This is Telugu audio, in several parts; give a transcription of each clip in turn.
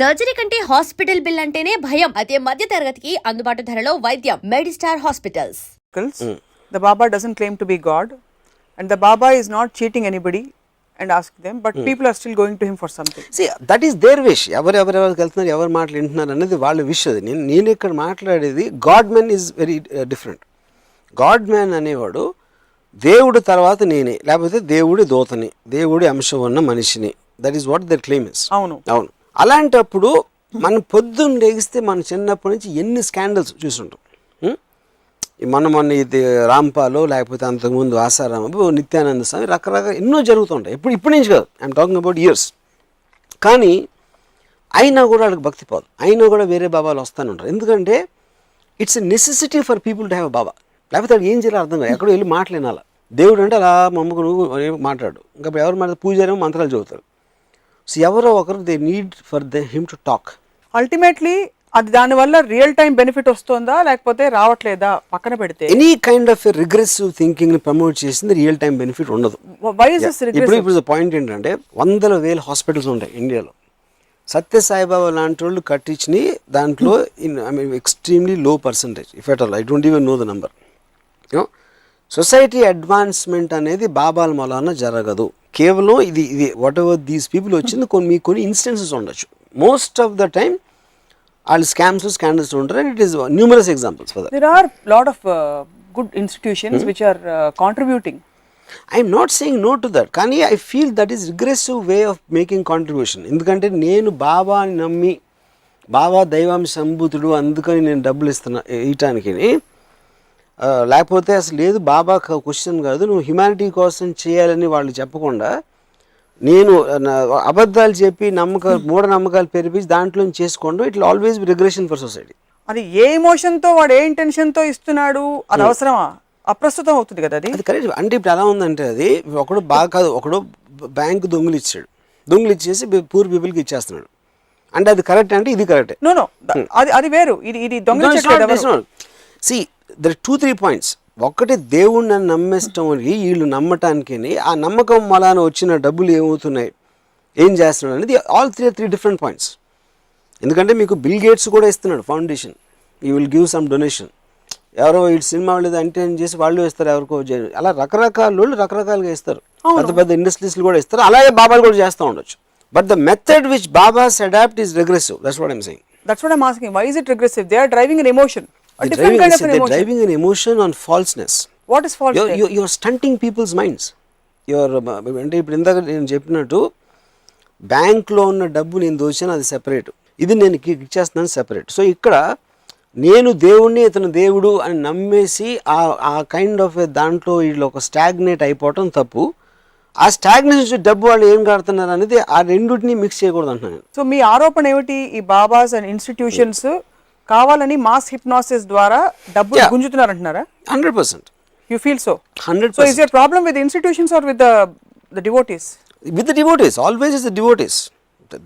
సర్జరీ కంటే హాస్పిటల్ బిల్ అంటేనే భయం. అదే మధ్య తరగతికి అందుబాటు ధరలో వైద్యం. Medistar hospitals. The Baba doesn't claim to be God, and the Baba is not cheating anybody and asking them, but people are still going to him for something. See, that is their wish. ఎవరికి వెళ్తున్నారు, ఎవరు మాటలు వింటున్నారు అనేది వాళ్ళ విష్. అది నేను ఇక్కడ మాట్లాడేది God man is very different. God man అనేవాడు దేవుడు తర్వాత నేనే, లేకపోతే దేవుడి దూతని, దేవుడి అంశం ఉన్న మనిషిని. That is what their claim is. అవును. అలాంటప్పుడు మనం పొద్దున్న లేగిస్తే మన చిన్నప్పటి నుంచి ఎన్ని స్కాండల్స్ చూసుంటాం. మొన్న ఇది రాంపాలో, లేకపోతే అంతకుముందు ఆసారామ, నిత్యానంద స్వామి, రకరకాల ఎన్నో జరుగుతుంటాయి. ఇప్పటి నుంచి కాదు, ఐఎమ్ టాకింగ్ అబౌట్ ఇయర్స్. కానీ అయినా కూడా వాళ్ళకి భక్తి పోదు, అయినా కూడా వేరే బాబాలు వస్తూనే ఉంటారు. ఎందుకంటే it's a necessity for people to have a baba. లేకపోతే అది ఏం చేయాలో అర్థం కాదు. ఎక్కడో వెళ్ళి మాట్లాడాల. దేవుడు అంటే అలా మమ్మకు నువ్వు మాట్లాడు. ఇంకా ఎవరు మాట పూజారేమో మంత్రాలు చదువుతారు. సో ఎవరో ఒకరు they need for him to talk. Ultimately అది దానివల్ల రియల్ టైం బెనిఫిట్ వస్తుందా లేకపోతే రావట్లేదా పక్కన పెడితే, any kind of regressive thinking ని ప్రమోట్ చేసింది రియల్ టైం బెనిఫిట్ ఉండదు. ఇప్పుడు పాయింట్ ఏంటంటే 100,000 హాస్పిటల్స్ ఉంటాయి ఇండియాలో. సత్యసాయిబాబా లాంటి వాళ్ళు కట్టించి దాంట్లో ఎక్స్ట్రీమ్లీ లో percentage, if at all, I don't even know the number. Society advancement అనేది బాబాల మూలాన జరగదు. కేవలం ఇది వాట్ ఎవర్ దీస్ పీపుల్ వచ్చింది కొన్ని ఇన్స్టెన్సెస్ ఉండొచ్చు. మోస్ట్ ఆఫ్ ద టైమ్ వాళ్ళు స్కాండల్స్ ఉంటారు. And it is numerous examples for that. There are lot of good institutions which are contributing. I'm not saying no to that, కానీ I feel that is regressive way of making contribution. ఎందుకంటే నేను బాబాని నమ్మి, బాబా దైవాంశ సంభూతుడు అందుకని నేను డబ్బులు ఇవ్వటానికి, లేకపోతే అసలు లేదు బాబా క్వశ్చన్ కాదు, నువ్వు హ్యుమానిటీ కోసం చేయాలని వాళ్ళు చెప్పకుండా నేను అబద్ధాలు చెప్పి మూఢనమ్మకాలు పెరిపించి దాంట్లో చేసుకోండి. It will always be regression for society. అది ఏ ఎమోషన్తో వాడు ఏ ఇంటెన్షన్తో ఇస్తున్నాడు అది అవసరమా? అప్రస్తుతం అవుతుంది కదా అది కరెక్ట్. అంటే ఇప్పుడు ఎలా ఉందంటే, అది ఒకడు బాగా కాదు, ఒకడు బ్యాంకు దొంగలు ఇచ్చేసి పూర్ పీపుల్కి ఇచ్చేస్తున్నాడు. అంటే అది కరెక్ట్ అంటే ఇది కరెక్టే? నో అది వేరు, ఇది దొంగ. See there 2-3 points. ఒకటి దేవుణ్ణి నమ్మేస్తాం అని వీళ్ళు నమ్మటానికి, ఆ నమ్మకం మలాన వచ్చిన డబ్బులు ఏమవుతున్నాయి, ఏం చేస్తున్నాడు అనేది ఆల్ త్రీ డిఫరెంట్ పాయింట్స్. ఎందుకంటే మీకు బిల్ గేట్స్ కూడా ఇస్తున్నాడు foundation, you will give some donation. ఎవరో ఈ సినిమా వాళ్ళు ఎంటర్టైన్ చేసి వాళ్ళు ఇస్తారు, ఎవరికో అలా రకరకాల వాళ్ళు రకరకాలుగా ఇస్తారు. పెద్ద ఇండస్ట్రీస్లు కూడా ఇస్తారు. అలాగే బాబాలు కూడా చేస్తూ ఉండొచ్చు. But the method which babas adopt is regressive. That's what I'm saying. That's what I'm asking. Why is it regressive? They are driving an emotion. They're driving an emotion on falseness. What is false? You're stunting people's minds. అంటే ఇప్పుడు ఇందాక నేను చెప్పినట్టు బ్యాంక్లో ఉన్న డబ్బు నేను దోచాను, అది సెపరేట్, ఇది నేను ఇచ్చేస్తున్నాను సెపరేట్. సో ఇక్కడ నేను దేవుణ్ణి, ఇతను దేవుడు అని నమ్మేసి ఆ కైండ్ ఆఫ్ దాంట్లో వీళ్ళు ఒక స్టాగ్నేట్ అయిపోవటం తప్పు. ఆ స్టాగ్నేషన్ డబ్బు వాళ్ళు ఏం కడుతున్నారు అనేది ఆ రెండింటిని మిక్స్ చేయకూడదు అంటున్నాను. సో మీ ఆరోపణ ఏమిటి? ఈ బాబాస్ అండ్ ఇన్స్టిట్యూషన్స్ కావాలని మాస్ హిప్నాసిస్ ద్వారా డబ్బు గుంజుతున్నారు అంటున్నారా? 100%. You feel so? 100%. So is your problem with the institutions or with the devotees? With the devotees. Always is the devotees.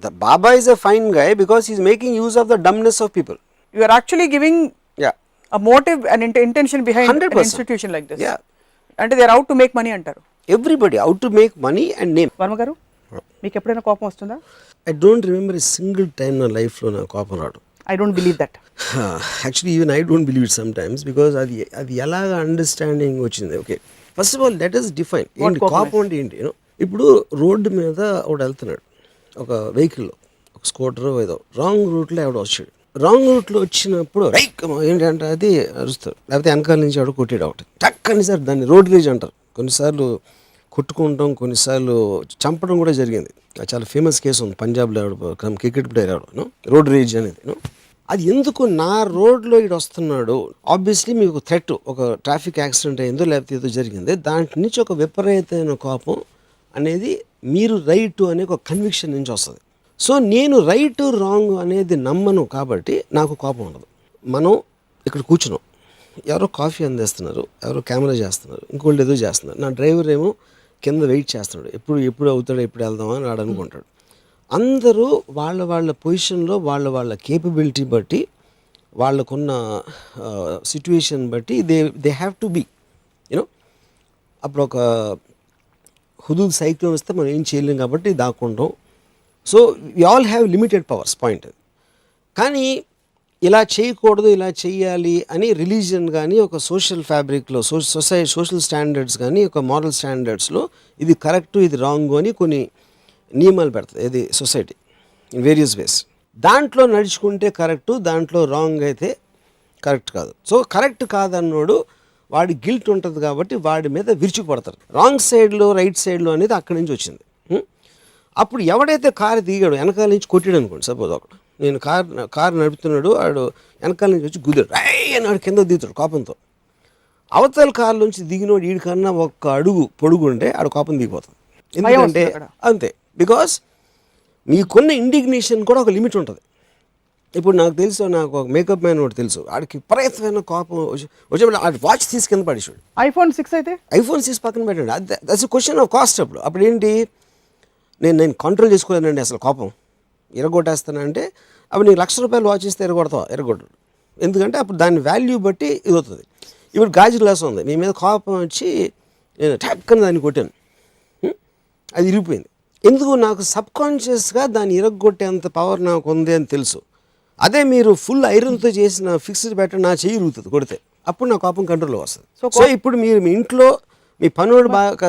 The Baba is a fine guy because he is making use of the dumbness of people. You are actually giving a motive and intention behind 100%. An institution like this. Yeah. And they are out to make money antaru. Everybody out to make money and name. Varma garu, meeku eppudaina కోపం వస్తుందా? I don't remember a single time na life lo na కోపం రాదు. I don't believe that. Actually even I don't believe it sometimes because అది ఎలాగా అండర్స్టాండింగ్ వచ్చింది. Okay, first of all let us define ఏంటి కోపం అంటే ఏంటి. ఇప్పుడు రోడ్డు మీద ఒకడు వెళ్తున్నాడు, ఒక వెహికల్లో, ఒక స్కూటర్ ఏదో రాంగ్ రూట్లో ఎవడో వచ్చాడు. రాంగ్ రూట్లో వచ్చినప్పుడు ఏంటంటే అది అరుస్తారు, లేకపోతే వెనకాల నుంచి ఎవడో కొట్టాడు ఒకటి టక్కని సార్, దాన్ని రోడ్ రేజ్ అంటారు. కొన్నిసార్లు కొట్టుకుంటాం, కొన్నిసార్లు చంపడం కూడా జరిగింది. చాలా ఫేమస్ కేసు ఉంది పంజాబ్లో, క్రికెట్ ప్లేయర్ ఎవడో రోడ్ రేజ్ అనేది. అది ఎందుకు నా రోడ్లో ఇటు వస్తున్నాడు, ఆబ్వియస్లీ మీకు థ్రెట్, ఒక ట్రాఫిక్ యాక్సిడెంట్ అయిందో లేకపోతే ఏదో జరిగింది, దాంట్ నుంచి ఒక విపరీతమైన కోపం అనేది మీరు రైట్ అనే ఒక కన్విక్షన్ నుంచి వస్తుంది. సో నేను రైట్ రాంగ్ అనేది నమ్మను కాబట్టి నాకు కోపం ఉండదు. మనం ఇక్కడ కూర్చున్నాం, ఎవరో కాఫీ అందిస్తున్నారు, ఎవరో కెమెరా చేస్తున్నారు, ఇంకోళ్ళు ఏదో చేస్తున్నారు. నా డ్రైవర్ ఏమో కింద వెయిట్ చేస్తున్నాడు, ఎప్పుడు అవుతాడో, ఎప్పుడు వెళ్దామా అని వాడు అనుకుంటాడు. అందరూ వాళ్ళ పొజిషన్లో వాళ్ళ కేపబిలిటీ బట్టి, వాళ్ళకున్న సిచ్యువేషన్ బట్టి దే హ్యావ్ టు బీ అప్పుడు ఒక హుదూద్ సైక్లోన్ వస్తే మనం ఏం చేయలేం కాబట్టి దాక్కుంటాం, so we all have limited powers point. కానీ ఇలా చేయకూడదు ఇలా చేయాలి అని రిలీజియన్ కానీ ఒక సోషల్ ఫ్యాబ్రిక్లో సోషల్ స్టాండర్డ్స్ కానీ ఒక మారల్ స్టాండర్డ్స్లో ఇది కరెక్ట్ ఇది రాంగ్ అని కొన్ని నియమాలు పెడతాయి ఇది సొసైటీ ఇన్ వేరియస్ వేస్. దాంట్లో నడుచుకుంటే కరెక్టు, దాంట్లో రాంగ్ అయితే కరెక్ట్ కాదు. సో కరెక్ట్ కాదన్నోడు వాడి గిల్ట్ ఉంటుంది కాబట్టి వాడి మీద విరుచుకుపడతారు. రాంగ్ సైడ్లో రైట్ సైడ్లో అనేది అక్కడి నుంచి వచ్చింది. అప్పుడు ఎవడైతే కారు దిగాడు వెనకాల నుంచి కొట్టాడు అనుకోండి, సపోజ్ ఒకడు నేను కారు నడుపుతున్నాడు, వాడు వెనకాల నుంచి వచ్చి గుద్దాడు అని వాడు కింద దిగుతాడు కోపంతో. అవతల కారు నుంచి దిగినోడు వీడికన్నా ఒక్క అడుగు పొడుగు ఉంటే ఆడు కోపం దిగిపోతుంది. ఎందుకంటే అంతే, బికాస్ మీకున్న ఇండిగ్నేషన్ కూడా ఒక లిమిట్ ఉంటుంది. ఇప్పుడు నాకు తెలుసు, నాకు ఒక మేకప్ మ్యాన్ ఒకటి తెలుసు, ఆడికి విపరీతమైన కోపం వచ్చేప్పుడు ఆడు వాచ్ తీసి కింద పడేసాడు. iPhone 6 అయితే iPhone 6 పక్కన పెట్టండి, దట్స్ క్వశ్చన్ ఆఫ్ కాస్ట్. అప్పుడు ఏంటి, నేను కంట్రోల్ చేసుకోలేనండి అసలు కోపం ఎరగొట్టేస్తానంటే అప్పుడు నీకు ₹1,00,000 వాచ్ ఇస్తే ఎరగొట్టు. ఎందుకంటే అప్పుడు దాని వాల్యూ బట్టి ఇది అవుతుంది. ఇప్పుడు గాజు గ్లాస్ ఉంది, నీ మీద కోపం వచ్చి నేను టక్కన దాన్ని కొట్టాను, అది ఇరిగిపోయింది. ఎందుకు, నాకు సబ్కాన్షియస్గా దాన్ని ఇరగొట్టేంత పవర్ నాకు ఉంది అని తెలుసు. అదే మీరు ఫుల్ ఐరన్తో చేసిన ఫిక్స్డ్ పెట్ట నా చెయ్యి ఇరుగుతుంది కొడితే, అప్పుడు నా కోపం కంట్రోల్లో వస్తుంది. సో ఇప్పుడు మీరు మీ ఇంట్లో మీ పనివాడు బాగా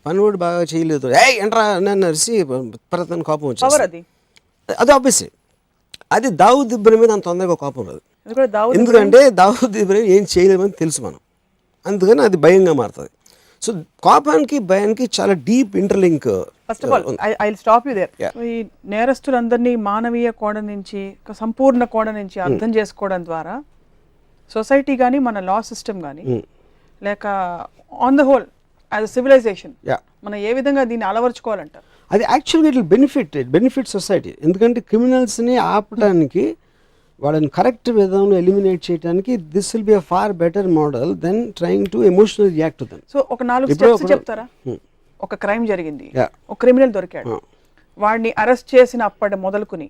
పనివాడు బాగా చేయలేదు, ఎంట్రా నన్ను అరిసి ప్రతన కోపం వచ్చేది, అది ఆబ్వియస్లీ అది దావుద్ ఇబ్రహీం మీద అంత తొందరగా కోపం రాదు. ఎందుకంటే దావుద్ ఇబ్రహీం ఏం చేయలేమని తెలుసు మనం, అందుకని అది భయంగా మారుతుంది. సో కోపానికి భయానికి చాలా deep interlink. First of all I will stop you there. ఈ నేరస్తులందరినీ మానవీయ కోణం నుంచి, సంపూర్ణ కోణం నుంచి అర్థం చేసుకోవడం ద్వారా సొసైటీ కానీ మన లా సిస్టమ్ కానీ లేక on the whole as a civilization మనం ఏ విధంగా దీన్ని అలవర్చుకోవాలంటారు? అది యాక్చువల్గా ఇట్ బెనిఫిట్ సొసైటీ. ఎందుకంటే క్రిమినల్స్ని ఆపడానికి, వాళ్ళని కరెక్ట్ విధంలో ఎలిమినేట్ చేయడానికి this will be a far better model than trying to emotional react to them. So ఒక 4 స్టెప్స్ చెప్తారా? ఒక క్రైమ్ జరిగింది, ఒక క్రిమినల్ దొరికాడు, వాడిని అరెస్ట్ చేసిన అప్పటి మొదలుకుని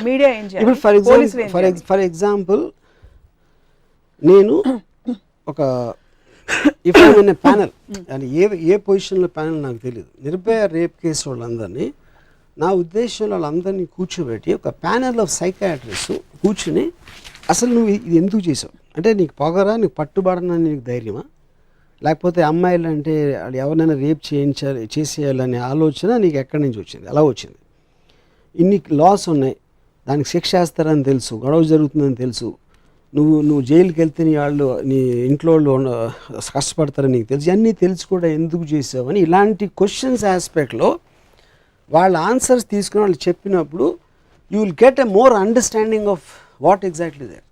మీడియా ఏం చేయాలి? ఫర్ ఎగ్జాంపుల్ నేను ఒక ఇఫ్ ఐ ప్యానల్ అని ఏ పొజిషన్లో ప్యానల్ నాకు తెలియదు, నిర్భయ రేప్ కేసు వాళ్ళందరినీ నా ఉద్దేశంలో వాళ్ళందరినీ కూర్చోబెట్టి ఒక ప్యానల్ ఆఫ్ సైకాట్రిస్ట్ కూర్చుని అసలు నువ్వు ఇది ఎందుకు చేసావు, అంటే నీకు పొగరా, నీకు పట్టుబడనని నీకు ధైర్యమా, లేకపోతే అమ్మాయిలు అంటే వాళ్ళు ఎవరినైనా రేప్ చేసేయాలనే ఆలోచన నీకు ఎక్కడి నుంచి వచ్చింది, ఎలా వచ్చింది? ఇన్ని లాస్ ఉన్నాయి, దానికి శిక్ష వేస్తారని తెలుసు, గొడవ జరుగుతుందని తెలుసు, నువ్వు జైలుకి వెళ్తే నీ ఇంట్లో వాళ్ళు కష్టపడతారని నీకు తెలుసు, అన్నీ తెలిసి కూడా ఎందుకు చేసావు అని ఇలాంటి క్వశ్చన్స్ ఆస్పెక్ట్లో వాళ్ళ ఆన్సర్స్ తీసుకుని వాళ్ళు చెప్పినప్పుడు you will get a more understanding of what exactly there.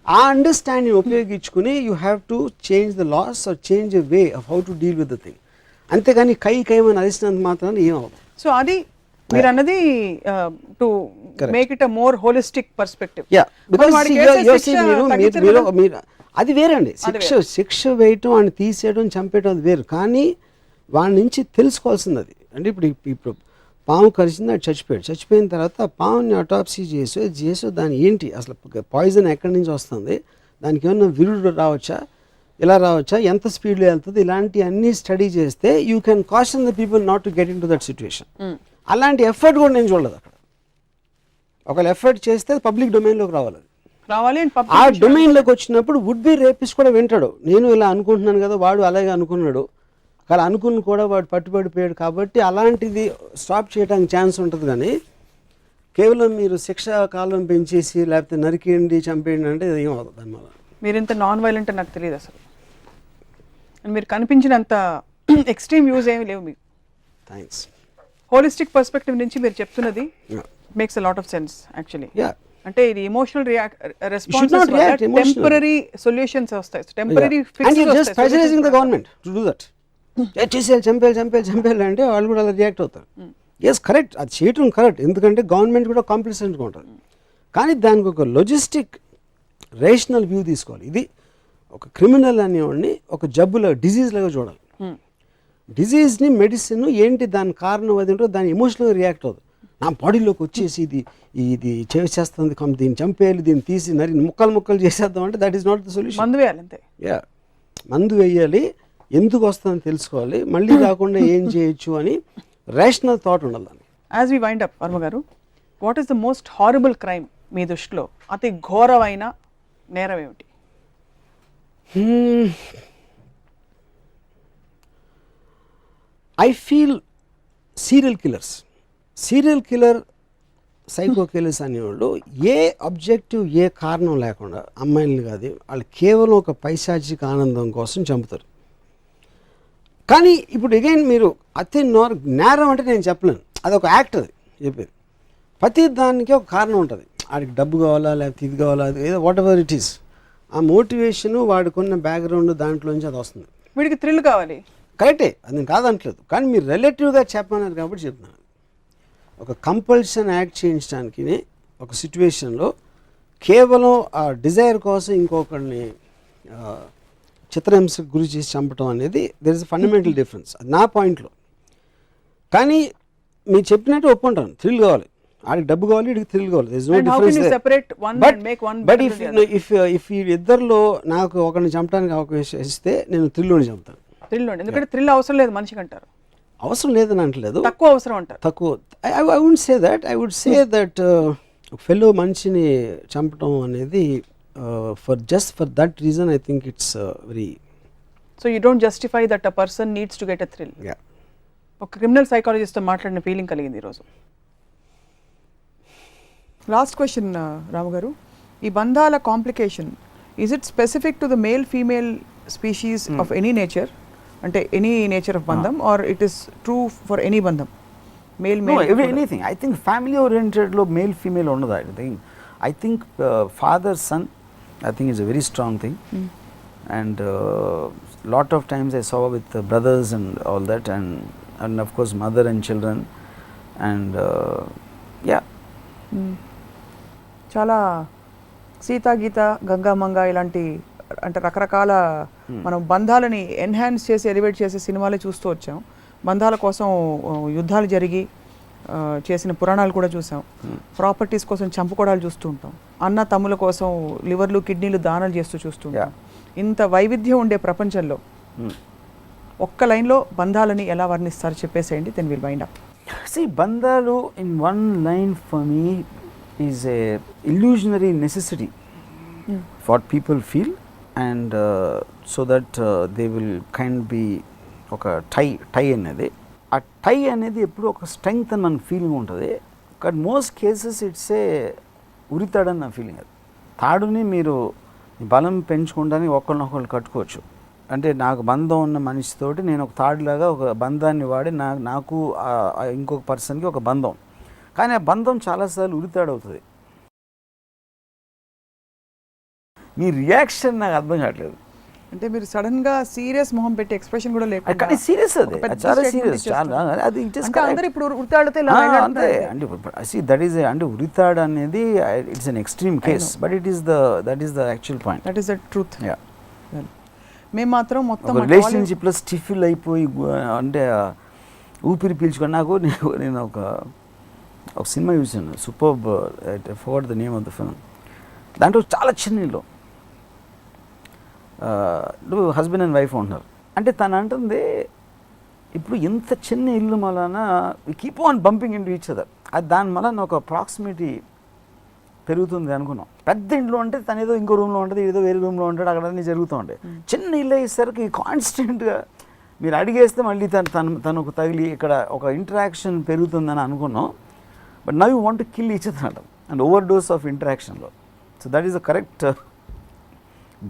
ఆ అండర్స్టాండింగ్ ఉపయోగించుకుని you have to change the laws or change a way of how to deal with the thing. అంతేగాని కైమని అరిసినంత మాత్రాన్ని ఏమవుతుంది. సో అది మీరు అన్నది to make it a more holistic perspective. అది వేరండి, శిక్ష వేయటం అని తీసేయడం చంపేయడం అది వేరు. కానీ వాడి నుంచి తెలుసుకోవాల్సింది అది. అంటే ఇప్పుడు పాము కరిచింది, అది చచ్చిపోయిన తర్వాత పాముని అటాప్సీ చేసి దాని ఏంటి అసలు పాయిజన్ ఎక్కడి నుంచి వస్తుంది, దానికి ఏమన్నా విరుడు రావచ్చా, ఇలా రావచ్చా, ఎంత స్పీడ్లో వెళ్తుంది, ఇలాంటి అన్ని స్టడీ చేస్తే you can caution the people not to get in to that situation. అలాంటి ఎఫర్ట్ కూడా నేను చూడలేదు అక్కడ. ఒకవేళ ఎఫర్ట్ చేస్తే పబ్లిక్ డొమైన్లోకి రావాలి. ఆ డొమైన్లోకి వచ్చినప్పుడు వుడ్ బి రేపిస్ట్ కూడా వింటాడు, నేను ఇలా అనుకుంటున్నాను కదా, వాడు అలాగే అనుకున్నాడు, అలా అనుకుని కూడా వాడు పట్టుబడిపోయాడు, కాబట్టి అలాంటిది స్టాప్ చేయడానికి ఛాన్స్ ఉంటుంది. కానీ కేవలం మీరు శిక్ష కాలం పెంచేసి లేకపోతే నరికేయండి చంపేయండి అంటే ఏం అవుతుంది దానివల్ల. మీరు ఇంత నాన్ వైలెంట్ నాకు తెలియదు అసలు, మీరు కనిపించినంత ఎక్స్ట్రీమ్ యూజ్ ఏమి లేవు మీకు. థ్యాంక్స్. హోలిస్టిక్ పర్స్పెక్టివ్ నుంచి మీరు చెప్తున్నది makes a lot of sense actually. అంటే ఇది ఎమోషనల్ రెస్పాన్సెస్ వల్ల టెంపరరీ సొల్యూషన్స్ వస్తాయి, టెంపరరీ ఫిక్సెస్ వస్తాయి. Pressurising the government to do that. చేసేయాలి, చంపేయాలి అంటే వాళ్ళు కూడా అలా రియాక్ట్ అవుతారు. ఎస్ కరెక్ట్, అది చేయటం కరెక్ట్, ఎందుకంటే గవర్నమెంట్ కూడా కాంప్లిసెంట్గా ఉంటుంది. కానీ దానికి ఒక లాజిస్టిక్ రేషనల్ వ్యూ తీసుకోవాలి. ఇది ఒక క్రిమినల్ అనేవాడిని ఒక జబ్బులో డిజీజ్ లాగా చూడాలి. డిజీజ్ని మెడిసిన్ ఏంటి దాని కారణం అది ఉంటుందో దాన్ని ఎమోషనల్గా రియాక్ట్ అవుతుంది. నా బాడీలోకి వచ్చేసి ఇది చేస్తుంది, దీన్ని చంపేయాలి, దీన్ని తీసి ముక్కలు చేసేద్దాం అంటే that is not the solution. మందు వేయాలి అంతే. మందు వేయాలి, ఎందుకు వస్తుందని తెలుసుకోవాలి, మళ్ళీ రాకుండా ఏం చేయొచ్చు అని రేషనల్ థాట్ ఉండాలి దానికి. As we wind up Varma garu, what is the most horrible crime మీ దృష్టిలో? అతి ఘోరమైన నేరం ఏమిటి? I feel serial killer psycho killers అనేవాళ్ళు ఏ అబ్జెక్టివ్, ఏ కారణం లేకుండా అమ్మాయిల్ని కాదు, వాళ్ళు కేవలం ఒక పైశాచిక ఆనందం కోసం చంపుతారు. కానీ ఇప్పుడు అగైన్ మీరు అతి నేరం అంటే నేను చెప్పలేను, అది ఒక యాక్ట్, అది చెప్పేది. ప్రతి దానికి ఒక కారణం ఉంటుంది. వాడికి డబ్బు కావాలా, లేకపోతే ఇది కావాలా, అది ఏదో వాట్ ఎవర్ ఇట్ ఈస్, ఆ మోటివేషను వాడికున్న బ్యాక్గ్రౌండ్ దాంట్లోంచి అది వస్తుంది. వీడికి థ్రిల్ కావాలి, కరెక్టే, అది నేను కాదంటలేదు. కానీ మీరు రిలేటివ్గా చెప్పన్నారు కాబట్టి చెప్తున్నాను. ఒక కంపల్షన్ యాక్ట్ చేయించడానికి ఒక సిచ్యువేషన్లో కేవలం ఆ డిజైర్ కోసం ఇంకొకరిని చిత్రహింసకు గురి చేసి చంపడం అనేది there is a fundamental difference, అది నా పాయింట్లో. కానీ మీరు చెప్పినట్టు ఒప్పుకుంటాను, థ్రిల్ కావాలి, ఆడికి డబ్బు కావాలి, వీడికి థ్రిల్ కావాలి. There is no difference. But if ఈ ఇద్దరిలో నాకు ఒకరిని చంపడానికి అవకాశం ఇస్తే నేను థ్రిల్లోని చంపుతాను. ఎందుకంటే థ్రిల్ అవసరం లేదు మనిషికి అంటారు. అవసరం లేదని అంటలేదు, తక్కువ అవసరం అంటారు. తక్కువ. I would say that fellow మనిషిని చంపడం అనేది for that reason I think it's very. So you don't justify that a person needs to get a thrill. ఒక క్రిమినల్ సైకాలజిస్ట్తో మాట్లాడిన ఫీలింగ్ కలిగింది ఈరోజు. లాస్ట్ క్వశ్చన్ రాము గారు, ఈ బంధాల complication is it specific to the male female species of any nature, అంటే ఎనీ నేచర్ ఆఫ్ బంధం, or it is true for any బంధం? Male anything. I think family ఓరియంటెడ్లో మేల్ ఫీమేల్ ఉండదు. I think father son I think it's a very strong thing, and lot of times I saw with brothers and all that, and of course mother and children, and yeah. చాలా సీతా గీత, గంగామంగ ఇలాంటి అంటే రకరకాల మనం బంధాలని ఎన్హాన్స్ చేసి ఎలివేట్ చేసే సినిమాలే చూస్తూ వచ్చాం. బంధాల కోసం యుద్ధాలు జరిగి చేసిన పురాణాలు కూడా చూసాం. ప్రాపర్టీస్ కోసం చంపుకోవడాలు చూస్తూ ఉంటాం. అన్న తమ్ముల కోసం లివర్లు, కిడ్నీలు దానాలు చేస్తూ చూస్తూ ఉంటాం. ఇంత వైవిధ్యం ఉండే ప్రపంచంలో ఒక్క లైన్లో బంధాలని ఎలా వర్ణిస్తారు చెప్పేసేయండి, then will wind up. See, బంధాలు in one line for me is a illusionary necessity for people feel, and so that they will kind be ఒక టై అనేది. ఆ టై అనేది ఎప్పుడు ఒక స్ట్రెంగ్త్ అని మన ఫీలింగ్ ఉంటుంది. But most cases it's a ఉరితాడని నా ఫీలింగ్. అది తాడుని మీరు బలం పెంచుకోవడానికి ఒకరినొకరు కట్టుకోవచ్చు. అంటే నాకు బంధం ఉన్న మనిషితోటి నేను ఒక తాడులాగా ఒక బంధాన్ని వాడి నాకు ఇంకొక పర్సన్కి ఒక బంధం, కానీ ఆ బంధం చాలాసార్లు ఉరితాడవుతుంది. మీ రియాక్షన్ నాకు అర్థం కావట్లేదు. అంటే మీరు సడన్ గా సీరియస్ మొహం పెట్టి ఎక్స్ప్రెషన్ కూడా లేకుండా, కానీ సీరియస్, అది చాలా సీరియస్, అది అందరూ ఇప్పుడు ఉరితాడితే అంతే. అంటే దట్ ఈస్ అంటే ఉరితాడు అనేది it's an extreme case, but that is the actual point, that is the truth. మేము మాత్రం మొత్తం రిలేషన్షిప్లో స్టిఫిల్ అయిపోయి అంటే ఊపిరి పీల్చుకొని నేను ఒక సినిమా చూసాను, superb, I forgot the name of the film. దాంట్లో చాలా చిన్న ఇల్లు, హస్బెండ్ అండ్ వైఫ్ ఉంటున్నారు. అంటే తను అంటుంది ఇప్పుడు ఎంత చిన్న ఇల్లు వలన keep on bumping into each other, అది దాని వలన ఒక ప్రాక్సిమిటీ పెరుగుతుంది అనుకున్నాం. పెద్ద ఇంట్లో అంటే తను ఏదో ఇంకో రూమ్లో ఉంటుంది, ఏదో వేరే రూమ్లో ఉంటాడు, అక్కడ అన్నీ జరుగుతూ ఉంటాయి. చిన్న ఇల్లు అయ్యేసరికి కాన్స్టెంట్గా మీరు అడిగేస్తే మళ్ళీ తనకు తగిలి ఇక్కడ ఒక ఇంటరాక్షన్ పెరుగుతుందని అనుకున్నాం. But now you want to kill each other అంటాం, అండ్ ఓవర్ డోస్ ఆఫ్ ఇంటరాక్షన్లో. So that is the correct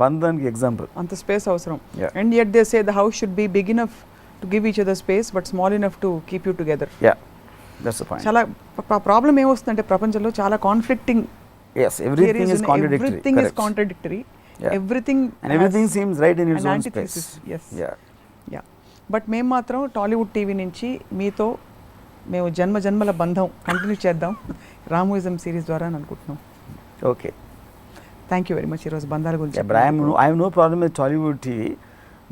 బంధానికి ఎగ్జాంపుల్. అంత స్పేస్ అవసరం. And yet they say the house should be big enough to give each other space but small enough to keep you together. That's the point. చాలా ప్రాబ్లం ఏమొస్తుందంటే ప్రపంచంలో చాలా conflicting. Yes, everything is contradictory. Everything is contradictory. Yeah. Everything seems right in its own space. Yes. Yeah. But మేము మాత్రం టాలీవుడ్ టీవీ నుంచి మీతో మేము జన్మల బంధం కంటిన్యూ చేద్దాం రామోయిజం సిరీస్ ద్వారా అని అనుకుంటున్నాం. Okay. Thank you very much ఈరోజు బంధాల గురించి. But I have no problem with Tollywood TV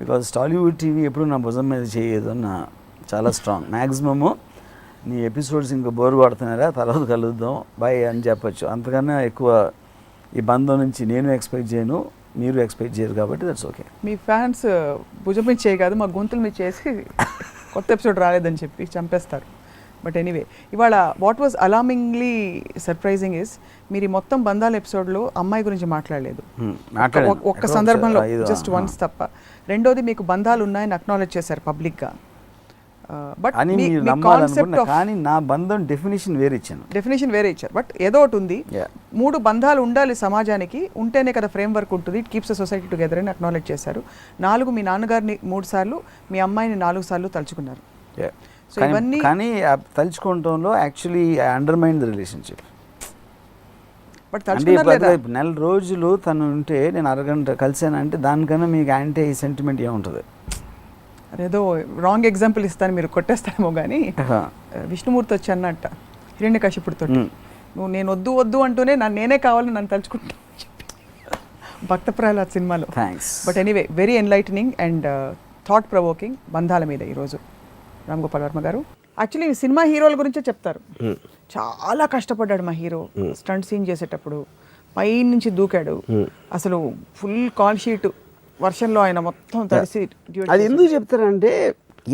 because Tollywood TV ఎప్పుడు నా భుజం మీద చేయదు నా చాలా స్ట్రాంగ్. మ్యాక్సిమము నీ ఎపిసోడ్స్ ఇంకా బోర్ కొడుతున్నారా, తర్వాత కలుద్దాం బాయ్ అని చెప్పచ్చు. అంతకన్నా ఎక్కువ ఈ బంధం నుంచి నేను ఎక్స్పెక్ట్ చేయను, మీరు ఎక్స్పెక్ట్ చేయరు, కాబట్టి దట్స్ ఓకే. మీ ఫ్యాన్స్ భుజం మీద చేయ కాదు, మా గొంతులు మీద చేసి కొత్త ఎపిసోడ్ రాలేదని చెప్పి చంపేస్తారు. బట్ ఎనీవే ఇవాళ what was alarmingly surprising is మీరు ఈ మొత్తం బంధాల ఎపిసోడ్లో అమ్మాయి గురించి మాట్లాడలేదు. ఒక్క సందర్భంలో జస్ట్ వన్స్ తప్ప. రెండోది మీకు బంధాలు ఉన్నాయని అక్నాలెడ్జ్ చేశారు పబ్లిక్గా. బట్ అని మీరు నమ్మాలనుకుంటున్నా, కానీ నా బంధం డెఫినేషన్ వేరే ఇచ్చారు. బట్ ఏదో ఒకటి ఉంది. 3 బంధాలు ఉండాలి సమాజానికి, ఉంటేనే కదా ఫ్రేమ్ వర్క్ ఉంటుంది, it keeps the society together అని అక్నాలెడ్జ్ చేశారు. 4 మీ నాన్నగారిని 3 సార్లు, మీ అమ్మాయిని 4 సార్లు తలుచుకున్నారు. సో ఇవన్నీ కానీ తలుచుకోవడంలో actually I undermine the relationship. But తలుచుకున్నారు. నెల రోజులు తను ఉంటే నేను అరగంట కలిసానంటే దానికన్నా మీకు యాంటీ సెంటిమెంట్ ఏముంటుంది? అదేదో రాంగ్ ఎగ్జాంపుల్ ఇస్తాను, మీరు కొట్టేస్తారేమో కానీ విష్ణుమూర్తి వచ్చి అన్నట్ట హిరణ్యకశిపుడితో, నువ్వు నేను వద్దు అంటూనే నేనే కావాలని నన్ను తలుచుకుంటా భక్త ప్రహ్లాద్ సినిమాలో. But anyway very enlightening and thought provoking బంధాల మీద ఈరోజు రామ్ గోపాల్ వర్మ గారు. యాక్చువల్లీ సినిమా హీరోల గురించే చెప్తారు. చాలా కష్టపడ్డాడు మా హీరో స్టంట్ సీన్ చేసేటప్పుడు, పై నుంచి దూకాడు, అసలు ఫుల్ కాల్ షీట్ వర్షంలో ఆయన మొత్తం తడిసి. అది ఎందుకు చెప్తారంటే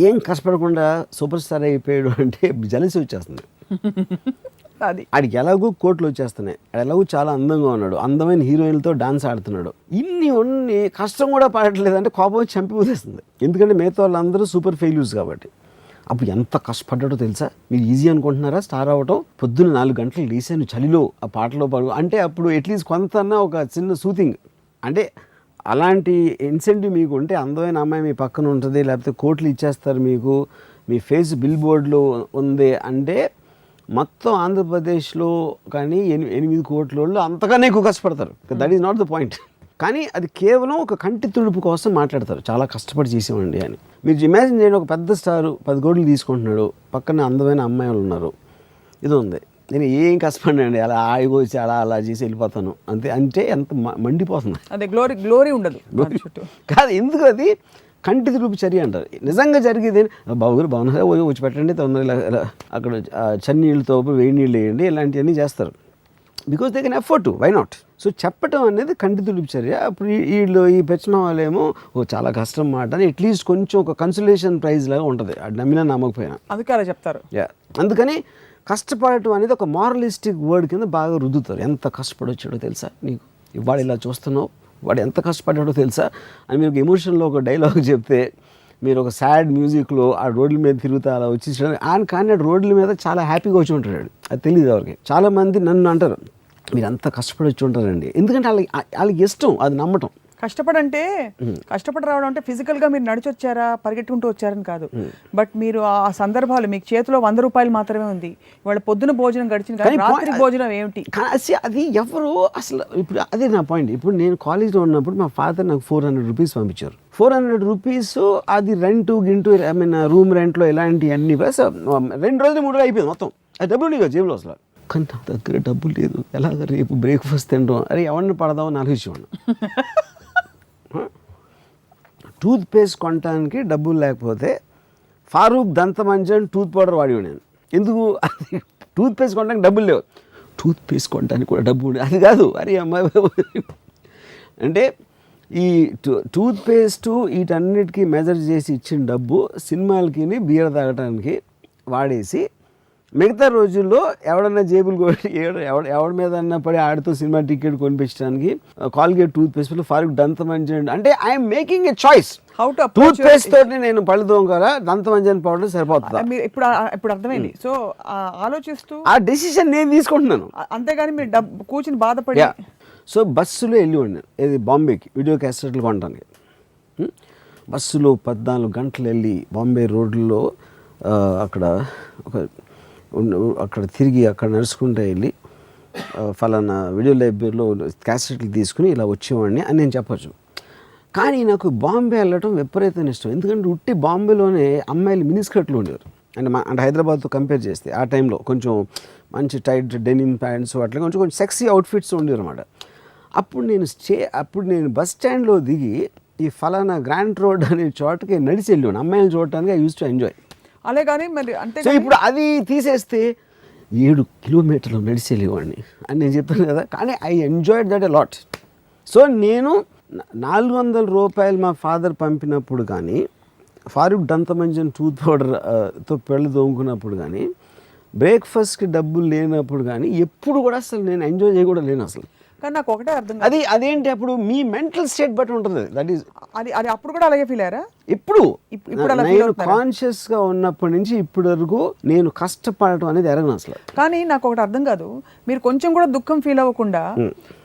ఏం కష్టపడకుండా సూపర్ స్టార్ అయిపోయాడు అంటే జలసి వచ్చేస్తుంది. అది ఆడికి ఎలాగో కోట్లు వచ్చేస్తున్నాయి, ఎలాగో చాలా అందంగా ఉన్నాడు, అందమైన హీరోయిన్లతో డాన్స్ ఆడుతున్నాడు, ఇన్ని కష్టం కూడా పడట్లేదు అంటే కోపం వచ్చి చంపిపోతేస్తుంది. ఎందుకంటే మిగతా వాళ్ళందరూ సూపర్ ఫెయిల్యూర్స్ కాబట్టి. అప్పుడు ఎంత కష్టపడ్డాడో తెలుసా? మీరు ఈజీ అనుకుంటున్నారా స్టార్ అవ్వటం? పొద్దున్న 4 గంటలు లేసాను చలిలో ఆ పాటలో పాడు అంటే అప్పుడు అట్లీస్ట్ కొంతన్నా ఒక చిన్న సూతింగ్ అంటే అలాంటి ఇన్సెంటివ్ మీకు ఉంటే అందమైన అమ్మాయి మీ పక్కన ఉంటుంది, లేకపోతే కోట్లు ఇచ్చేస్తారు మీకు, మీ ఫేస్ బిల్ బోర్డులో ఉంది అంటే మొత్తం ఆంధ్రప్రదేశ్లో కానీ 8 కోట్ల వాళ్ళు అంతకన్నా ఎక్కువ కష్టపడతారు. That is not the point. కానీ అది కేవలం ఒక కంటి తుడుపు కోసం మాట్లాడతారు, చాలా కష్టపడి చేసేవండి అని. మీరు ఇమాజిన్ చేయండి, ఒక పెద్ద స్టారు 10 కోట్లు తీసుకుంటున్నాడు, పక్కన అందమైన అమ్మాయిలు ఉన్నారు, ఇది ఉంది, నేను ఏం కష్టపడినండి అలా ఆగిపోయి వచ్చి అలా చేసి వెళ్ళిపోతాను అంతే అంటే ఎంత మండిపోతుంది. అదే గ్లోరీ ఉండదు కాదు, ఎందుకు అది కంటి తుడుపు చర్య అంటారు. నిజంగా జరిగేది బాబుగారు బాగున్నారా వచ్చి పెట్టండి, తొందరగా అక్కడ చన్నీళ్ళతో వేడి నీళ్ళు వేయండి, ఇలాంటివన్నీ చేస్తారు. Because they can afford to, why not? So చెప్పటం అనేది కంటి తుడుపు చర్య. అప్పుడు ఈ పెంచిన వాళ్ళేమో చాలా కష్టం మాట అని అట్లీస్ట్ కొంచెం ఒక కన్సలేషన్ ప్రైజ్ లాగా ఉంటుంది, అది నమ్మినా నమ్మకపోయినా. అందుకే అలా చెప్తారు. అందుకని కష్టపడటం అనేది ఒక మారలిస్టిక్ వర్డ్ కింద బాగా రుద్దుతారు. ఎంత కష్టపడొచ్చాడో తెలుసా నీకు, ఇవాడు ఇలా చూస్తున్నావు, వాడు ఎంత కష్టపడ్డాడో తెలుసా అని మీరు ఒక ఎమోషన్లో ఒక డైలాగ్ చెప్తే, మీరు ఒక సాడ్ మ్యూజిక్లో ఆ రోడ్ల మీద తిరుగుతా అలా వచ్చి ఆయన కానీ రోడ్ల మీద చాలా హ్యాపీగా వచ్చి ఉంటాడు, అది తెలియదు ఎవరికి. చాలామంది నన్ను అంటారు మీరు అంత కష్టపడి వచ్చి ఉంటారండి, ఎందుకంటే వాళ్ళకి ఇష్టం అది నమ్మటం. కష్టపడి రావడం అంటే ఫిజికల్గా మీరు నడిచొచ్చారా పరిగెట్టుకుంటూ వచ్చారని కాదు, బట్ మీరు ఆ సందర్భాలు మీకు చేతిలో 100 రూపాయలు మాత్రమే ఉంది, వాళ్ళ పొద్దున భోజనం గడిచింది కానీ రాత్రి భోజనం ఏమిటి అది ఎవరు అసలు. ఇప్పుడు అదే నా పాయింట్. ఇప్పుడు నేను కాలేజ్లో ఉన్నప్పుడు మా ఫాదర్ నాకు 400 రూపీస్ పంపించారు. 400 రూపీస్ అది రెంట్ గింటూ ఐ మీన్ రూమ్ రెంట్లో ఇలాంటివన్నీ 2 రోజులు 3 రోజులు అయిపోయింది మొత్తం. అది డబ్బులు నీకు జేబులో అసలు, కానీ నా దగ్గర డబ్బులు లేదు, ఎలాగ రేపు బ్రేక్ఫాస్ట్ తింటాం, అరే ఎవరిని పడదామని ఆలోచించేవాడు. టూత్ పేస్ట్ కొనడానికి డబ్బులు లేకపోతే ఫారూక్ దంతమంజన్ టూత్ పౌడర్ వాడేవాడు నేను. ఎందుకు? టూత్ పేస్ట్ కొనడానికి డబ్బులు లేవు, టూత్ పేస్ట్ కొనడానికి కూడా డబ్బు ఉండేది. అది కాదు, అరే అమ్మాయి అంటే ఈ టూత్ పేస్ట్ వీటన్నిటికీ మెజర్ చేసి ఇచ్చిన డబ్బు సినిమాలకి బియర్ తాగడానికి వాడేసి, మిగతా రోజుల్లో ఎవడన్నా జేబులు కొట్టి ఎవడి మీద అన్నా పడి ఆడితో సినిమా టికెట్ కొనిపించడానికి కాల్గేట్ టూత్ పేస్ట్ ఫారూక్ దంతమంజన్ అంటే I'm making a choice. Toothpaste తోటి నేను పళ్ళు తోముకోవాలా, దంతమంజన్ పౌడర్ సరిపోతుంది. ఇప్పుడు అర్థమైంది. సో ఆలోచిస్తూ ఆ డెసిషన్ నేను తీసుకుంటున్నాను, అంతేగాని మీరు కూర్చుని బాధపడి. సో బస్సులో వెళ్ళివ్వండి ఇది బాంబేకి వీడియో క్యాసెట్లు కొనడానికి. బస్సులో 14 గంటలు వెళ్ళి బాంబే రోడ్లలో అక్కడ తిరిగి అక్కడ నడుచుకుంటూ వెళ్ళి ఫలానా వీడియో లైబ్రరీలో క్యాసెట్లు తీసుకుని ఇలా వచ్చేవాడిని అని నేను చెప్పచ్చు. కానీ నాకు బాంబే వెళ్ళటం విపరీతం ఇష్టం. ఎందుకంటే ఉట్టి బాంబేలోనే అమ్మాయిలు మినిస్కర్ట్లు ఉండేవారు. అంటే హైదరాబాద్తో కంపేర్ చేస్తే ఆ టైంలో కొంచెం మంచి టైట్ డెనిమ్ ప్యాంట్స్ అట్లా కొంచెం సెక్సీ అవుట్ఫిట్స్ ఉండేవి అనమాట. అప్పుడు నేను బస్ స్టాండ్లో దిగి ఈ ఫలానా గ్రాండ్ రోడ్ అనే చోటకి నడిచి వెళ్ళాను అమ్మాయిలు చూడటానికి. I use to enjoy. అలా కానీ మరి అంటే సో ఇప్పుడు అది తీసేస్తే 7 కిలోమీటర్లు నడిచి వెళ్ళేవాడిని అని నేను చెప్పాను కదా. కానీ I enjoyed that a lot. So నేను 400 రూపాయలు మా ఫాదర్ పంపినప్పుడు కానీ, ఫారూక్ దంతమంజన్ టూత్ పౌడర్తో పెళ్ళు తోముకున్నప్పుడు కానీ, బ్రేక్ఫాస్ట్కి డబ్బులు లేనప్పుడు కానీ ఎప్పుడు కూడా అసలు నేను ఎంజాయ్ చేయ కూడా లేను అసలు. కానీ నాకు ఒకటే అర్థం కాదు. అదేంటి అప్పుడు మీ మెంటల్ స్టేట్ బట్టి ఉంటుంది. దట్ ఈస్ అది అప్పుడు కూడా అలాగే ఫీల్ అయ్యారా? ఇప్పుడు అలా నేను కాన్షియస్గా ఉన్నప్పటి నుంచి ఇప్పటి వరకు నేను కష్టపడటం అనేది ఎరగను అసలు. కానీ నాకు ఒకటి అర్థం కాదు, మీరు కొంచెం కూడా దుఃఖం ఫీల్ అవ్వకుండా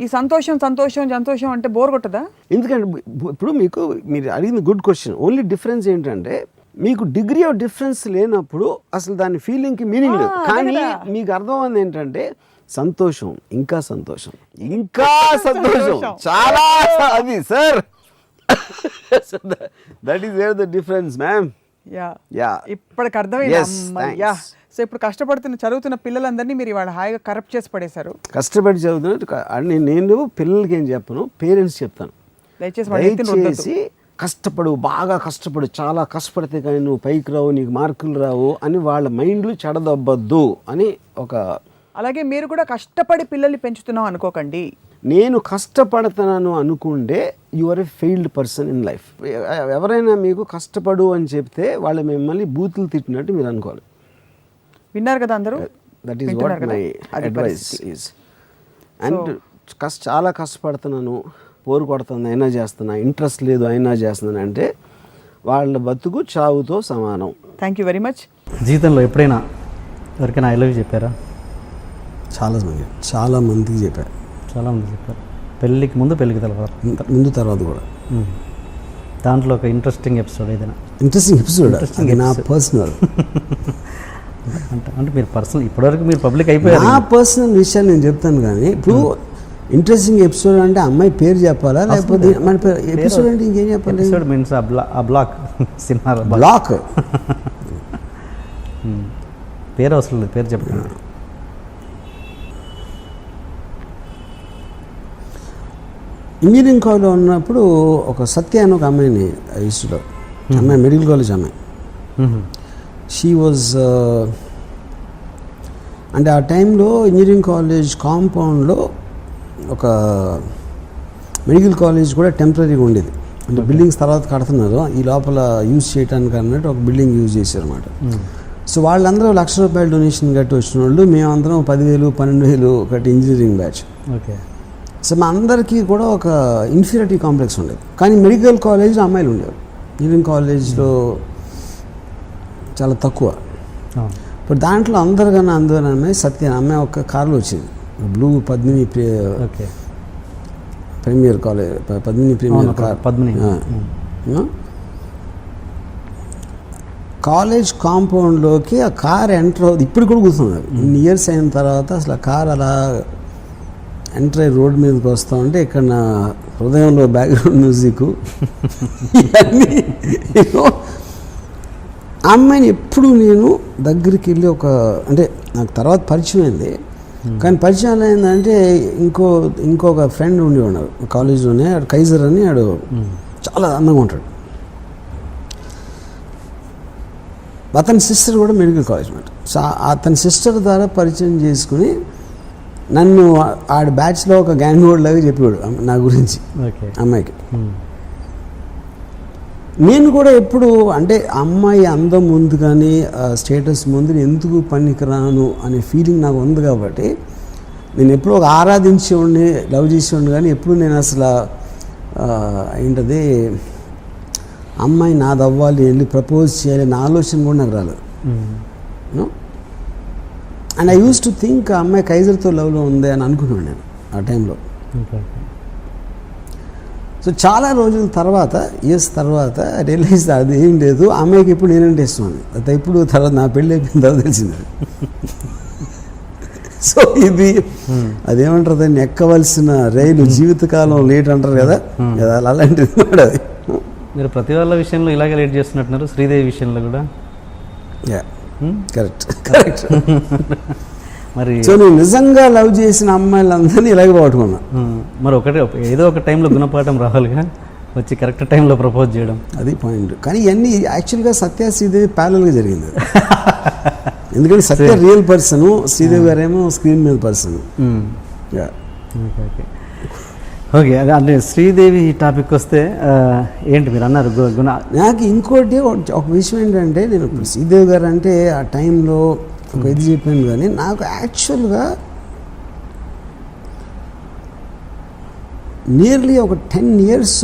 ఈ సంతోషం అంటే బోర్ కొట్టదా? ఎందుకంటే ఇప్పుడు మీరు అడిగింది గుడ్ క్వశ్చన్. ఓన్లీ డిఫరెన్స్ ఏంటంటే మీకు డిగ్రీ ఆఫ్ డిఫరెన్స్ లేనప్పుడు అసలు దాని ఫీలింగ్కి మీనింగ్ లేదు. కానీ మీకు అర్థమైంది ఏంటంటే సంతోషం, ఇంకా సంతోషం, ఇంకా సంతోషం, చాలా అది sir. That is where the difference ma'am. Yeah ఇప్పటికి అర్థమైంది. సో ఇప్పుడు చదువుతున్న పిల్లలందరినీ మీరు ఇవాళ హాయిగా కరప్ట్ చేసి పడేశారు. కష్టపడి చదువుతున్న నేను పిల్లలకి ఏం చెప్పను, పేరెంట్స్ చెప్తాను, దయచేసి కష్టపడు, బాగా కష్టపడు, చాలా కష్టపడితే కానీ నువ్వు పైకి రావు, నీకు మార్కులు రావు అని వాళ్ళ మైండ్లు చెడదొబ్బద్దు అని ఒక. అలాగే మీరు కూడా కష్టపడి పిల్లల్ని పెంచుతున్నాం అనుకోకండి. నేను కష్టపడుతున్నాను అనుకుంటే you are a failed person in life. ఎవరైనా మీకు కష్టపడు అని చెప్తే వాళ్ళు మిమ్మల్ని బూతులు తిట్టినట్టు మీరు అనుకోవాలి. విన్నారు కదా అందరూ? That is what my advice is. And చాలా కష్టపడుతున్నాను, పోరు కొడుతుంది అయినా చేస్తున్నా, ఇంట్రెస్ట్ లేదు అయినా చేస్తున్నాను అంటే వాళ్ళ బతుకు చావుతో సమానం. Thank you very much. జీవితంలో ఎప్పుడైనా ఎవరికైనా ఐ లవ్ యూ చెప్పారా? చాలా మందికి చెప్పారు. చాలామంది చెప్పారు. పెళ్ళికి ముందు, పెళ్ళికి తర్వాత, ముందు తర్వాత కూడా. దాంట్లో ఒక ఇంట్రెస్టింగ్ ఎపిసోడ్ ఏదైనా? ఇంట్రెస్టింగ్ ఎపిసోడ్ నా పర్సనల్ అంటే మీరు పర్సనల్ ఇప్పటివరకు మీరు పబ్లిక్ అయిపోయారు. నా పర్సనల్ విషయాలు నేను చెప్తాను. కానీ ఇప్పుడు ఇంట్రెస్టింగ్ ఎపిసోడ్ అంటే అమ్మాయి పేరు చెప్పాలా, లేకపోతే మన ఎపిసోడ్ అంటే ఇంకేం చెప్పాలి? ఎపిసోడ్ మీన్స్ ఆ బ్లాక్ సినిమా బ్లాక్ పేరు అవసరం లేదు, పేరు చెప్పండి. ఇంజనీరింగ్ కాలేజ్లో ఉన్నప్పుడు ఒక సత్య అని ఒక అమ్మాయిని ఇష్టం. అమ్మాయి మెడికల్ కాలేజ్ అమ్మాయి. షీ వాజ్ అంటే ఆ టైంలో ఇంజనీరింగ్ కాలేజ్ కాంపౌండ్లో ఒక మెడికల్ కాలేజ్ కూడా టెంపరీగా ఉండేది. అంటే బిల్డింగ్స్ తర్వాత కడుతున్నారు, ఈ లోపల యూజ్ చేయడానికి అన్నట్టు ఒక బిల్డింగ్ యూజ్ చేశారు అనమాట. సో వాళ్ళందరూ ₹1,00,000 డొనేషన్ కట్టి వచ్చిన వాళ్ళు, మేమందరం 10,000 12,000 కట్టి ఇంజనీరింగ్ బ్యాచ్. ఓకే. సో మా అందరికీ కూడా ఒక ఇన్ఫీరియారిటీ కాంప్లెక్స్ ఉండేది. కానీ మెడికల్ కాలేజ్లో అమ్మాయిలు ఉండేవారు, ఇంజనీరింగ్ కాలేజ్లో చాలా తక్కువ. ఇప్పుడు దాంట్లో అందరికన్నా అందువల్ల అమ్మాయి సత్య అమ్మాయి ఒక కారులో వచ్చింది, blue Padmini Premier college, Padmini Premier car. College కాంపౌండ్లోకి ఆ కార్ ఎంటర్ అవుతుంది. ఇప్పుడు కూడా కూర్చున్నారు, ఇన్ని ఇయర్స్ అయిన తర్వాత అసలు ఆ కార్ అలా ఎంటర్ అయ్యి రోడ్ మీదకి వస్తూ ఉంటే ఇక్కడ నా హృదయంలో బ్యాక్గ్రౌండ్ మ్యూజిక్ ఇవన్నీ. ఆ అమ్మాయిని ఎప్పుడు నేను దగ్గరికి వెళ్ళి అంటే నాకు తర్వాత పరిచయం అయింది. కానీ పరిచయం ఏంటంటే ఇంకొక ఫ్రెండ్ ఉండి ఉన్నారు కాలేజీలోనే, ఆడు కైజర్ అని, ఆడు చాలా అందంగా ఉంటాడు. అతని సిస్టర్ కూడా మెడికల్ కాలేజ్ అన్నమాట. సో అతని సిస్టర్ ద్వారా పరిచయం చేసుకుని నన్ను ఆడ బ్యాచ్లో ఒక గ్యాంగ్ వార్డ్ లాగా చెప్పాడు నా గురించి అమ్మాయికి. నేను కూడా ఎప్పుడు అంటే అమ్మాయి అందం ముందు కానీ స్టేటస్ ముందు ఎందుకు పనికిరాను అనే ఫీలింగ్ నాకు ఉంది. కాబట్టి నేను ఎప్పుడు ఒక ఆరాధించేవాడిని, లవ్ చేసేవాడిని. కానీ ఎప్పుడు నేను అసలు ఏంటది అమ్మాయి నాది అవ్వాలి, వెళ్ళి ప్రపోజ్ చేయాలి నా ఆలోచన కూడా నాకు రాలేదు. And I use to think ఆ అమ్మాయి కైజర్తో లవ్లో ఉంది అని అనుకున్నాను నేను ఆ టైంలో. సో చాలా రోజుల తర్వాత, ఇయర్స్ తర్వాత రియలైజ్ అది ఏం లేదు, అమ్మాయికి ఇప్పుడు నేనంటే ఇష్టం అని. అది ఇప్పుడు తర్వాత నా పెళ్ళి అయిపోయిన తర్వాత తెలిసింది. సో ఇది అదేమంటారు, దాన్ని ఎక్కవలసిన రైలు జీవితకాలం లేట్ అంటారు కదా, అలాంటిది మాట అది. మీరు ప్రతి వాళ్ళ విషయంలో ఇలాగే లేట్ చేస్తున్నట్టున్నారు, శ్రీదేవి విషయంలో కూడా. కరెక్ట్. మరి సో నేను నిజంగా లవ్ చేసిన అమ్మాయిలందరినీ ఇలాగే పట్టుకున్నా. మరి ఏదో ఒక టైంలో గుణపాఠం రావాలిగా, వచ్చి కరెక్ట్ టైంలో ప్రపోజ్ చేయడం, అది పాయింట్. కానీ ఇవన్నీ యాక్చువల్గా సత్య శ్రీదేవి ప్యారల్గా జరిగింది. ఎందుకంటే సత్య రియల్ పర్సన్, శ్రీదేవి గారేమో స్క్రీన్ మీద పర్సన్. ఓకే, అంటే శ్రీదేవి టాపిక్ వస్తే ఏంటి మీరు అన్నారు గుణ. నాకు ఇంకోటి ఒక విషయం ఏంటంటే, నేను శ్రీదేవి గారు అంటే ఆ టైంలో ఒక ఇది చెప్పాను. కానీ నాకు యాక్చువల్గా నియర్లీ ఒక 10 years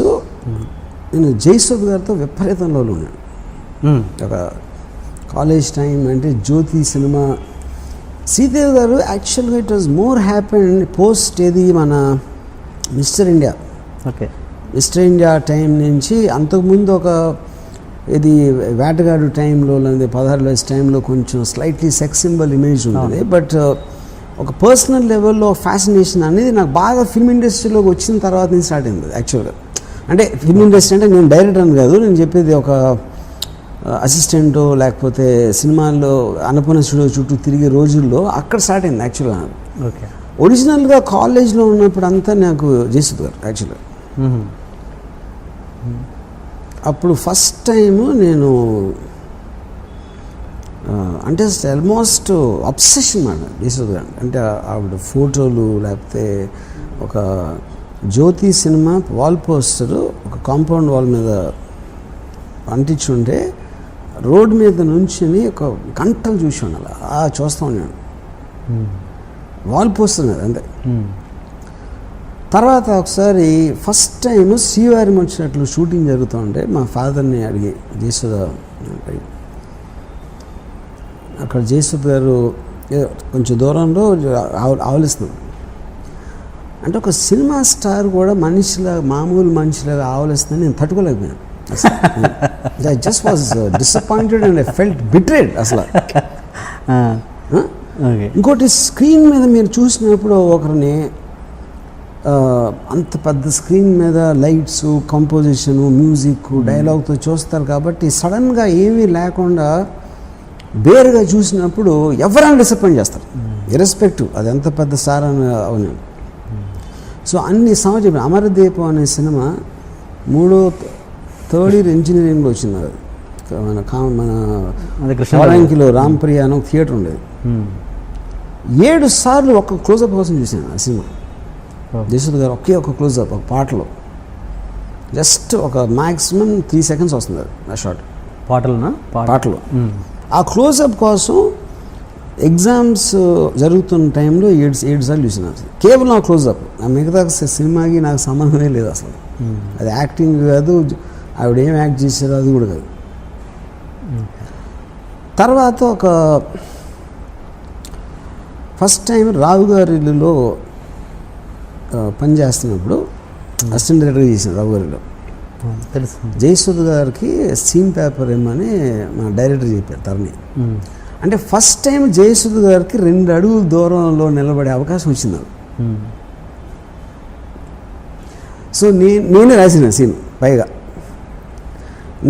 నేను జయసుధ్ గారితో విపరీతంలో ఉన్నాను. ఒక కాలేజ్ టైం అంటే జ్యోతి సినిమా. శ్రీదేవి గారు యాక్చువల్గా it was more happen post ఏది మన mister India. Okay. Mister India time నుంచి అంతకుముందు ఒక ఇది వేటగాడు టైంలో లేదా 16 వయసు టైంలో కొంచెం స్లైట్లీ సెక్స్ సింబల్ ఇమేజ్ ఉంటుంది. బట్ ఒక పర్సనల్ లెవెల్లో ఫ్యాసినేషన్ అనేది నాకు బాగా ఫిల్మ్ ఇండస్ట్రీలోకి వచ్చిన తర్వాత నుంచి స్టార్ట్ అయింది యాక్చువల్గా. అంటే ఫిల్మ్ ఇండస్ట్రీ అంటే నేను డైరెక్టర్ అని కాదు, నేను చెప్పేది ఒక అసిస్టెంట్ లేకపోతే సినిమాల్లో అన్నపూర్ణ స్టూడియో చుట్టూ తిరిగే రోజుల్లో అక్కడ స్టార్ట్ అయింది యాక్చువల్గా. ఓకే. ఒరిజినల్గా కాలేజ్లో ఉన్నప్పుడు అంతా నాకు జయసుధ్ గారు యాక్చువల్గా. అప్పుడు ఫస్ట్ టైము నేను అంటే ఆల్మోస్ట్ అబ్సెషన్ మాట జయసుధ్ గారు అంటే ఆవిడ ఫోటోలు లేకపోతే ఒక జ్యోతి సినిమా వాల్ పోస్టరు ఒక కాంపౌండ్ వాల్ మీద అంటించుంటే రోడ్డు మీద నుంచుని ఒక గంటలు చూసాను అలా చూస్తూ ఉన్నాను. వాల్ పోస్టర్ మీద అంతే. తర్వాత ఒకసారి ఫస్ట్ టైం శ్రీవారిని వచ్చినట్లు షూటింగ్ జరుగుతూ ఉంటే మా ఫాదర్ని అడిగి జయసుధ అక్కడ జయసుధ్ గారు కొంచెం దూరంలో ఆవలిస్తున్నారు. అంటే ఒక సినిమా స్టార్ కూడా మనిషిలాగా మామూలు మనిషిలాగా ఆవలిస్తుందని నేను తట్టుకోలేకపోయాను. I just was disappointed and I felt betrayed అసలు. ఇంకోటి స్క్రీన్ మీద మీరు చూసినప్పుడు ఒకరిని అంత పెద్ద స్క్రీన్ మీద లైట్స్, కంపోజిషను, మ్యూజిక్, డైలాగ్తో చూస్తారు కాబట్టి సడన్గా ఏమీ లేకుండా బేరుగా చూసినప్పుడు ఎవరైనా డిసప్పాయింట్ చేస్తారు ఇర్రెస్పెక్టివ్ అది ఎంత పెద్ద స్టార్ అని అవును. సో అన్ని సంవత్సరం అమరదీపం అనే సినిమా 3rd year ఇంజనీరింగ్లో వచ్చింది. అది మన కృష్ణాలంకిలో రాంప్రియ అని ఒక థియేటర్ ఉండేది. 7 సార్లు ఒక క్లోజప్ కోసం చూసాను ఆ సినిమా. జయసుధ్ గారు ఒకే ఒక క్లోజప్ ఒక పాటలో జస్ట్ ఒక మ్యాక్సిమం 3 seconds వస్తుంది అది ఆ షాట్ పాటలో. ఆ క్లోజప్ కోసం ఎగ్జామ్స్ జరుగుతున్న టైంలో 7 సార్లు చూసిన కేవలం ఆ క్లోజప్. ఆ మిగతా సినిమాకి నాకు సంబంధమే లేదు అసలు. అది యాక్టింగ్ కాదు, ఆవిడ ఏం యాక్ట్ చేశారో అది కూడా కాదు. తర్వాత ఒక ఫస్ట్ టైం రావు గారి ఇల్లులో పనిచేస్తున్నప్పుడు అసిస్టెంట్ డైరెక్టర్గా చేసిన రావు గారిలో తెలుసు. జయసుధ్ గారికి సీన్ పేపర్ ఏమని మా డైరెక్టర్ చెప్పారు తరణి. అంటే ఫస్ట్ టైం జయసుధ్ గారికి 2 అడుగుల దూరంలో నిలబడే అవకాశం వచ్చింది. సో నేనే రాసిన సీన్ పైగా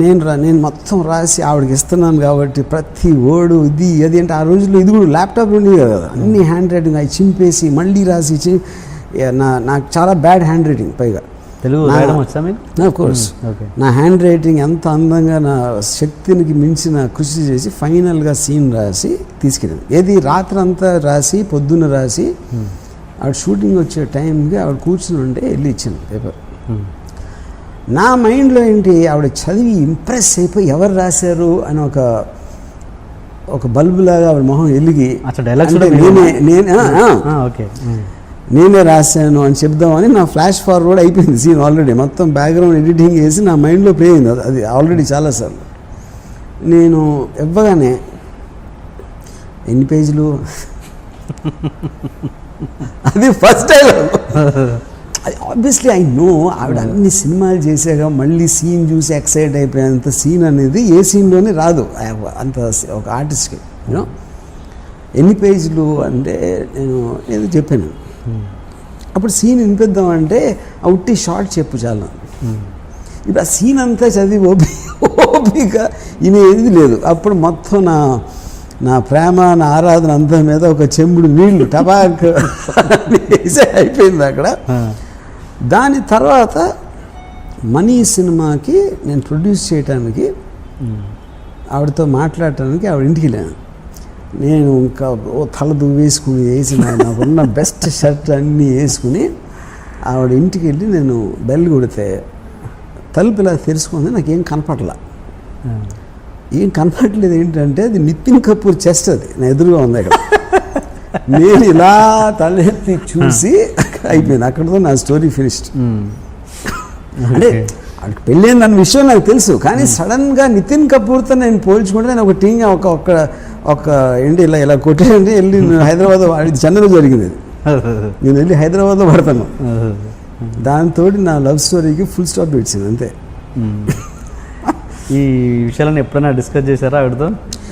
నేను మొత్తం రాసి ఆవిడకి ఇస్తున్నాను కాబట్టి ప్రతి వర్డు ఇది అది అంటే ఆ రోజుల్లో ఇది కూడా ల్యాప్టాప్ ఉండేది కదా, అన్ని హ్యాండ్ రైటింగ్ అవి చింపేసి మళ్ళీ రాసి నాకు చాలా బ్యాడ్ హ్యాండ్ రైటింగ్ పైగా. తెలుగు రాయడం వచ్చా మీకు? Of course. నా హ్యాండ్ రైటింగ్ ఎంత అందంగా నా శక్తికి మించిన కృషి చేసి ఫైనల్గా సీన్ రాసి తీసుకెళ్ళింది. ఏది రాత్రి అంతా రాసి పొద్దున్న రాసి ఆవిడ షూటింగ్ వచ్చే టైంకి ఆవిడ కూర్చుని ఉంటే వెళ్ళి ఇచ్చింది పేపర్. నా మైండ్లో ఏంటి ఆవిడ చదివి ఇంప్రెస్ అయిపోయి ఎవరు రాశారు అని ఒక బల్బులాగా ఆవిడ మొహం వెలిగి నేనే రాశాను అని చెప్దామని నా ఫ్లాష్ ఫార్వర్డ్ అయిపోయింది సీన్ ఆల్రెడీ. మొత్తం బ్యాక్గ్రౌండ్ ఎడిటింగ్ చేసి నా మైండ్లో ప్లే అయింది అది ఆల్రెడీ చాలాసార్లు. నేను ఇవ్వగానే ఎన్ని పేజీలు అది ఫస్ట్ టైం. అది ఆబ్వియస్లీ ఐ నో ఆవిడ అన్ని సినిమాలు చేసాక మళ్ళీ సీన్ చూసి ఎక్సైట్ అయిపోయేంత సీన్ అనేది ఏ సీన్లోనే రాదు అంత ఒక ఆర్టిస్ట్కి. యూనో ఎన్ని పేజీలు అంటే నేను ఏదో చెప్పాను. అప్పుడు సీన్ వినిపిద్దామంటే ఆ ఉట్టి షార్ట్ చెప్పు చాలా. ఇప్పుడు ఆ సీన్ అంతా చదివి ఓపిక ఏది లేదు. అప్పుడు మొత్తం నా ప్రేమ నా ఆరాధన అంతా మీద ఒక చెంబుడు నీళ్లు టబాక్ వేసి అయిపోయింది అక్కడ. దాని తర్వాత మనీ సినిమాకి నేను ప్రొడ్యూస్ చేయడానికి ఆవిడతో మాట్లాడటానికి ఆవిడ ఇంటికి వెళ్ళాను. నేను ఇంకా తల దువ్వేసుకుని వేసి నాకున్న బెస్ట్ షర్ట్ అన్నీ వేసుకుని ఆవిడ ఇంటికి వెళ్ళి నేను బెల్ కొడితే తలుపు ఇలా తెరుచుకుంది. నాకేం కనపడలా. ఏం కనపడలేదు ఏంటంటే అది నితిన్ కపూర్ చెస్ట్, అది నా ఎదురుగా ఉంది అక్కడ. నేను ఇలా తలెత్తి చూసి అయిపోయింది, అక్కడితో నా స్టోరీ ఫినిష్డ్. అంటే అక్కడికి పెళ్ళైందన్న విషయం నాకు తెలుసు, కానీ సడన్గా నితిన్ కపూర్తో నేను పోల్చుకుంటే నేను ఒక టీంగా ఒక ఏంటి ఇలా కొట్టేయండి వెళ్ళి హైదరాబాద్, చెన్నైలో జరిగింది అది, నేను వెళ్ళి హైదరాబాద్లో పడతాను. దాంతో నా లవ్ స్టోరీకి ఫుల్ స్టాప్ ఇచ్చింది అంతే. ఈ విషయాలను ఎప్పుడైనా డిస్కస్ చేశారా ఆవిడతో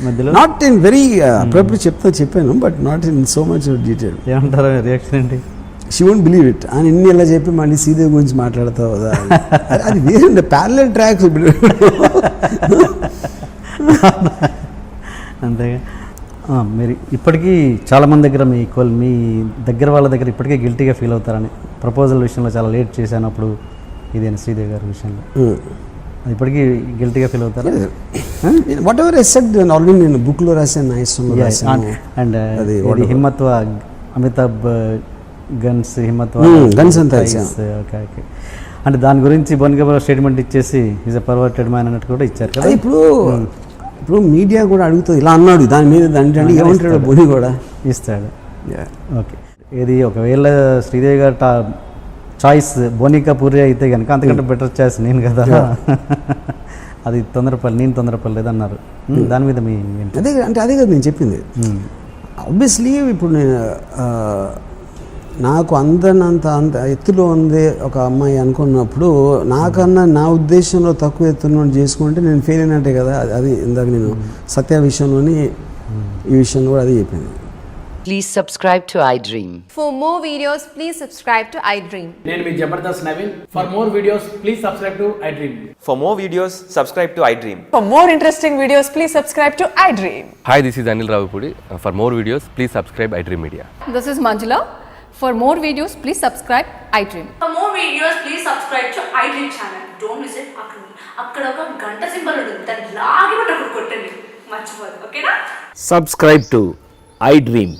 మధ్యలో? నాట్ ఇన్ వెరీ అప్పుడప్పుడు చెప్పాను, but not in so much detail. ఏమంటారా రియాక్షన్ ఏంటి? She won't believe it. అని ఇన్ని ఇలా చెప్పి మళ్ళీ శ్రీదేవి గురించి మాట్లాడతావు కదా, అది వేరే ప్యారలల్ ట్రాక్స్. అంతేగా. మీరు ఇప్పటికీ చాలామంది దగ్గర మీ మీ దగ్గర వాళ్ళ దగ్గర ఇప్పటికే గిల్టీగా ఫీల్ అవుతారని, ప్రపోజల్ విషయంలో చాలా లేట్ చేశాను అప్పుడు ఇదేనా శ్రీదేవి గారి విషయంలో, ఇప్పటికీ గిల్టీగా ఫీల్ అవుతారా? What ever I said already నేను బుక్లో రాశాను, నా ఇష్టంలో రాశాను. అండ్ హిమ్మత్వ అమితాబ్ గన్స్ గన్స్ అంతా ఓకే ఓకే. అంటే దాని గురించి బోనిగా స్టేట్మెంట్ ఇచ్చేసి ఈజ్ ఎ పర్వర్టెడ్ మ్యాన్ అన్నట్టు కూడా ఇచ్చారు కదా. ఇప్పుడు మీడియా కూడా అడుగుతుంది ఇలా అన్నాడు దాని మీద, అంటే ఏమంటాడు బోని కూడా ఇస్తాడు. ఓకే. ఇది ఒకవేళ శ్రీదేవి గారు చాయిస్ బోనికా పూరి అయితే కనుక అంతకంటే బెటర్ చాయిస్ నేను కదా, అది నేను తొందరపడలేదు అన్నారు. దాని మీద మీ అదే కదా నేను చెప్పింది. ఆబ్వియస్లీ ఇప్పుడు నేను నాకు అంత ఎత్తులో ఉంది ఒక అమ్మాయి అనుకున్నప్పుడు, నాకన్నా నా ఉద్దేశంలో తక్కువ ఎత్తున చేసుకుంటే నేను ఫెయిల్ అయినట్టే కదా. అది ఇందాక నేను సత్య విషయంలోని ఈ విషయంలో కూడా అదే చెప్పింది. Please subscribe to iDream. For more videos, please subscribe to iDream. నేను మీ Jabardasth Naveen. For more videos, please subscribe to iDream. For more videos, subscribe to iDream. For more interesting videos, please subscribe to iDream. Hi, this is Anil Ravipudi. For more videos, please subscribe iDream Media. This is Manjula. For more videos, please subscribe iDream. For more videos, please subscribe to iDream channel. Don't miss it. అక్కడ ఒక గంట సింబల్ ఉంటుంది, దాన్ని లాగి కొట్టండి, మర్చిపోదు. ఓకేనా? Subscribe to iDream.